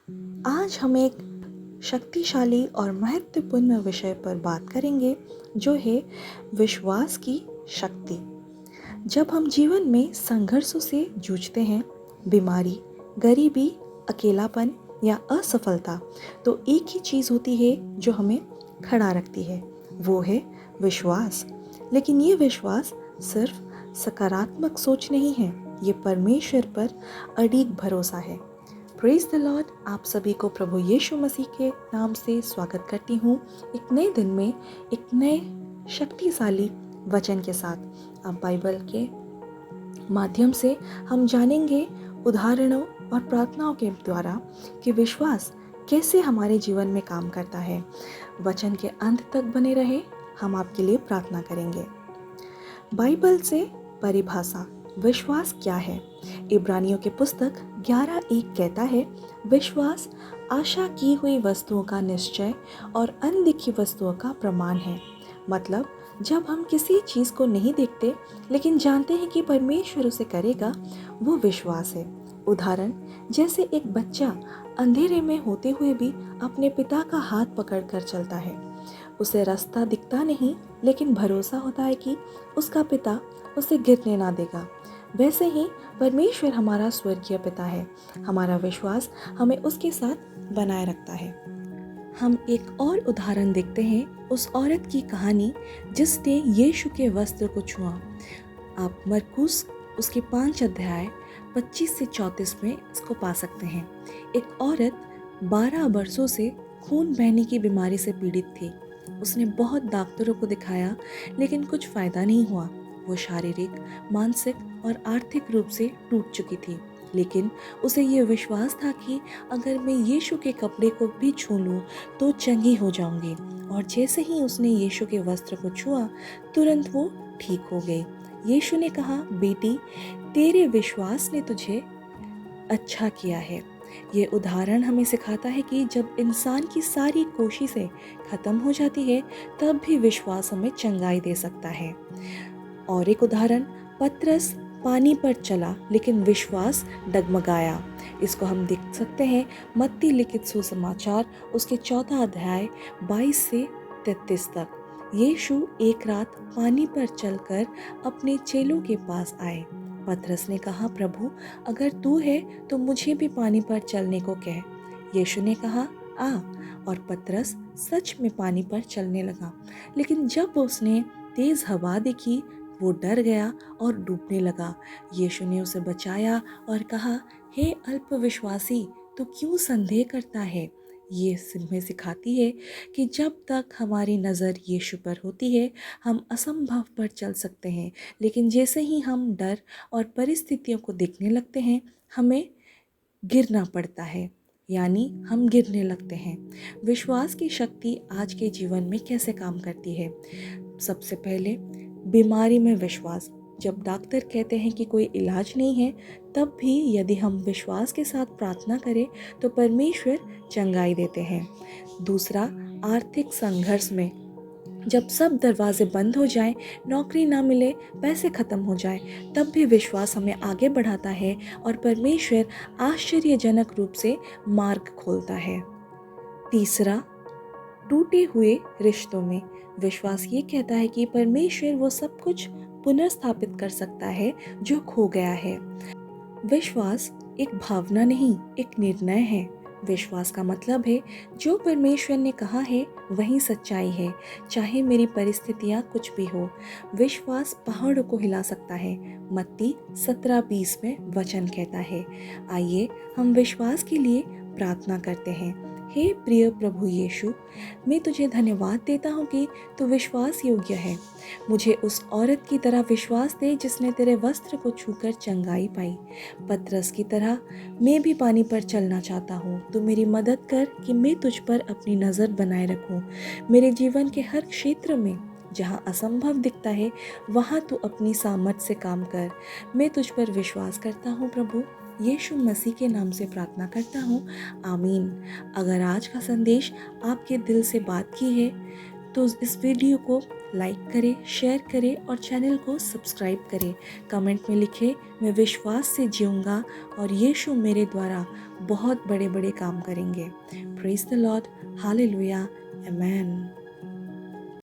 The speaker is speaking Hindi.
आज हम एक शक्तिशाली और महत्वपूर्ण विषय पर बात करेंगे जो है विश्वास की शक्ति। जब हम जीवन में संघर्षों से जूझते हैं, बीमारी, गरीबी, अकेलापन या असफलता, तो एक ही चीज़ होती है जो हमें खड़ा रखती है, वो है विश्वास। लेकिन ये विश्वास सिर्फ सकारात्मक सोच नहीं है, ये परमेश्वर पर अडिग भरोसा है। Praise the Lord. आप सभी को प्रभु यीशु मसीह के नाम से स्वागत करती हूँ एक नए दिन में, एक नए शक्तिशाली वचन के साथ। अब बाइबल के माध्यम से हम जानेंगे उदाहरणों और प्रार्थनाओं के द्वारा कि विश्वास कैसे हमारे जीवन में काम करता है। वचन के अंत तक बने रहे, हम आपके लिए प्रार्थना करेंगे। बाइबल से परिभाषा, विश्वास क्या है? इब्रानियों की पुस्तक 11:1 कहता है, विश्वास आशा की हुई वस्तुओं का निश्चय और अनदेखी वस्तुओं का प्रमाण है। मतलब जब हम किसी चीज़ को नहीं देखते लेकिन जानते हैं कि परमेश्वर उसे करेगा, वो विश्वास है। उदाहरण, जैसे एक बच्चा अंधेरे में होते हुए भी अपने पिता का हाथ पकड़कर चलता है। उसे रास्ता दिखता नहीं, लेकिन भरोसा होता है कि उसका पिता उसे गिरने ना देगा। वैसे ही परमेश्वर हमारा स्वर्गीय पिता है। हमारा विश्वास हमें उसके साथ बनाए रखता है। हम एक और उदाहरण देखते हैं, उस औरत की कहानी जिसने यीशु के वस्त्र को छुआ। आप मरकुस उसके 5 अध्याय 25 से 34 में इसको पा सकते हैं। एक औरत 12 वर्षों से खून बहने की बीमारी से पीड़ित थी। उसने बहुत डॉक्टरों को दिखाया, लेकिन कुछ फायदा नहीं हुआ। वो शारीरिक, मानसिक और आर्थिक रूप से टूट चुकी थी, लेकिन उसे ये विश्वास था कि अगर मैं यीशु के कपड़े को भी छू लूं तो चंगी हो जाऊंगी। और जैसे ही उसने यीशु के वस्त्र को छुआ, तुरंत वो ठीक हो गई। यीशु ने कहा, बेटी, तेरे विश्वास ने तुझे अच्छा किया है। ये उदाहरण हमें सिखाता है कि जब इंसान की सारी कोशिशें खत्म हो जाती है, तब भी विश्वास हमें चंगाई दे सकता है। और एक उदाहरण, पतरस पानी पर चला लेकिन विश्वास डगमगाया। इसको हम देख सकते हैं मत्ती लिखित सुसमाचार उसके 4 अध्याय 22 से 33 तक। यीशु एक रात पानी पर चलकर अपने चेलों के पास आए। पतरस ने कहा, प्रभु, अगर तू है तो मुझे भी पानी पर चलने को कह। यीशु ने कहा, आ। और पतरस सच में पानी पर चलने लगा। लेकिन जब उसने तेज हवा देखी, वो डर गया और डूबने लगा। यीशु ने उसे बचाया और कहा, हे अल्पविश्वासी, तू क्यों संदेह करता है? ये हमें सिखाती है कि जब तक हमारी नज़र यीशु पर होती है, हम असंभव पर चल सकते हैं। लेकिन जैसे ही हम डर और परिस्थितियों को देखने लगते हैं, हमें गिरना पड़ता है, यानी हम गिरने लगते हैं। विश्वास की शक्ति आज के जीवन में कैसे काम करती है? सबसे पहले, बीमारी में विश्वास। जब डॉक्टर कहते हैं कि कोई इलाज नहीं है, तब भी यदि हम विश्वास के साथ प्रार्थना करें तो परमेश्वर चंगाई देते हैं। दूसरा, आर्थिक संघर्ष में। जब सब दरवाजे बंद हो जाएं, नौकरी ना मिले, पैसे खत्म हो जाएं, तब भी विश्वास हमें आगे बढ़ाता है और परमेश्वर आश्चर्यजनक रूप से मार्ग खोलता है। तीसरा, टूटे हुए रिश्तों में विश्वास ये कहता है कि परमेश्वर वो सब कुछ पुनर्स्थापित कर सकता है जो खो गया है। विश्वास एक भावना नहीं, एक निर्णय है। विश्वास का मतलब है जो परमेश्वर ने कहा है वही सच्चाई है, चाहे मेरी परिस्थितियाँ कुछ भी हो। विश्वास पहाड़ों को हिला सकता है, मत्ती 17:20 में वचन कहता है। आइए हम विश्वास के लिए प्रार्थना करते हैं। हे प्रिय प्रभु यीशु, मैं तुझे धन्यवाद देता हूँ कि तू विश्वास योग्य है। मुझे उस औरत की तरह विश्वास दे जिसने तेरे वस्त्र को छूकर चंगाई पाई। पतरस की तरह मैं भी पानी पर चलना चाहता हूँ। तू मेरी मदद कर कि मैं तुझ पर अपनी नज़र बनाए रखूँ। मेरे जीवन के हर क्षेत्र में जहाँ असंभव दिखता है, वहाँ तू अपनी सामर्थ से काम कर। मैं तुझ पर विश्वास करता हूँ प्रभु, यीशु मसीह के नाम से प्रार्थना करता हूँ, आमीन। अगर आज का संदेश आपके दिल से बात की है तो इस वीडियो को लाइक करें, शेयर करें और चैनल को सब्सक्राइब करें। कमेंट में लिखें, मैं विश्वास से जीऊँगा और यीशु मेरे द्वारा बहुत बड़े बड़े काम करेंगे। Praise the Lord, hallelujah, amen.